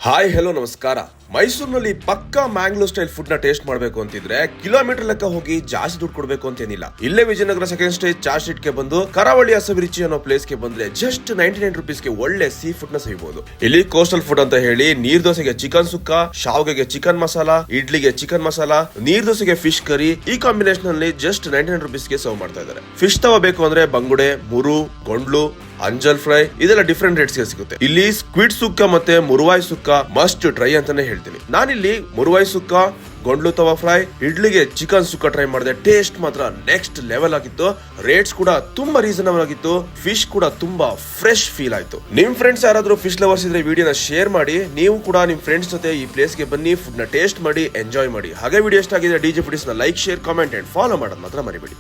Hi hello ನಮಸ್ಕಾರ. ಮೈಸೂರಿನಲ್ಲಿ ಪಕ್ಕಾ ಮ್ಯಾಂಗ್ಳೂರ್ ಸ್ಟೈಲ್ ಫುಡ್ ನ ಟೇಸ್ಟ್ ಮಾಡಬೇಕು ಅಂತಿದ್ರೆ ಕಿಲೋಮೀಟರ್ ಲೆಕ್ಕ ಹೋಗಿ ಜಾಸ್ತಿ ದುಡ್ಡು ಕೊಡಬೇಕು ಅಂತೇನಿಲ್ಲ. ಇಲ್ಲೇ Vijayanagara second stage charge sheet ಗೆ ಬಂದು ಕರಾವಳಿ ಅಸವಿರುಚಿ ಅನ್ನೋ ಪ್ಲೇಸ್ ಗೆ ಬಂದ್ರೆ ಜಸ್ಟ್ 99 rupees ಗೆ ಒಳ್ಳೆ ಸೀ ಫುಡ್ ನ ಸವಿಬಹುದು. ಇಲ್ಲಿ ಕೋಸ್ಟಲ್ ಫುಡ್ ಅಂತ ಹೇಳಿ ನೀರ್ ದೋಸೆಗೆ ಚಿಕನ್ ಸುಕ್ಕ, ಶಾವ್ಗೆಗೆ ಚಿಕನ್ ಮಸಾಲಾ, ಇಡ್ಲಿಗೆ ಚಿಕನ್ ಮಸಾಲಾ, ನೀರ್ ದೋಸೆಗೆ ಫಿಶ್ ಕರಿ, ಈ ಕಾಂಬಿನೇಷನ್ ಅಲ್ಲಿ ಜಸ್ಟ್ 99 rupees ಗೆ ಸರ್ವ್ ಮಾಡ್ತಾ ಇದ್ದಾರೆ. ಫಿಶ್ ತವ ಬೇಕು ಅಂದ್ರೆ ಬಂಗುಡೆ, ಮುರು, ಗೊಂಡ್ಲು, ಅಂಜಲ್ ಫ್ರೈ ಇದೆಲ್ಲ ಡಿಫ್ರೆಂಟ್ ರೇಟ್ಸ್ ಗೆ ಸಿಗುತ್ತೆ. ಇಲ್ಲಿ ಸ್ಕ್ವಿಡ್ ಸುಕ್ಕ ಮತ್ತೆ ಮುರುವಾಯ್ ಸುಕ್ಕ ಮಸ್ಟ್ ಟ್ರೈ ಅಂತಾನೆ ಹೇಳ್ತೀನಿ. ನಾನಿಲ್ಲಿ ಮುರುವಾಯ್ ಸುಕ್ಕ, ಗೊಂಡ್ಲು ತವಾ ಫ್ರೈ, ಇಡ್ಲಿಗೆ ಚಿಕನ್ ಸುಕ್ಕ ಟ್ರೈ ಮಾಡಿದೆ. ಟೇಸ್ಟ್ ಮಾತ್ರ ನೆಕ್ಸ್ಟ್ ಲೆವೆಲ್ ಆಗಿತ್ತು. ರೇಟ್ಸ್ ಕೂಡ ತುಂಬಾ ರೀಸನಬಲ್ ಆಗಿತ್ತು. ಫಿಶ್ ಕೂಡ ತುಂಬಾ ಫ್ರೆಶ್ ಫೀಲ್ ಆಯ್ತು. ನಿಮ್ ಫ್ರೆಂಡ್ಸ್ ಯಾರಾದ್ರೂ ಫಿಶ್ ಲವರ್ಸ್ ಇದ್ರೆ ವಿಡಿಯೋನ ಶೇರ್ ಮಾಡಿ. ನೀವು ಕೂಡ ನಿಮ್ ಫ್ರೆಂಡ್ಸ್ ಜೊತೆ ಈ ಪ್ಲೇಸ್ ಗೆ ಬನ್ನಿ, ಫುಡ್ ನ ಟೇಸ್ಟ್ ಮಾಡಿ, ಎಂಜಾಯ್ ಮಾಡಿ. ಹಾಗೆ ವಿಡಿಯೋ ಇಷ್ಟ ಆಗಿದೆ ಡಿಜೆ ಫುಡೀಸ್ ನ like, share, comment and follow ಮಾಡೋದು ಮಾತ್ರ ಮರಿಬೇಡಿ.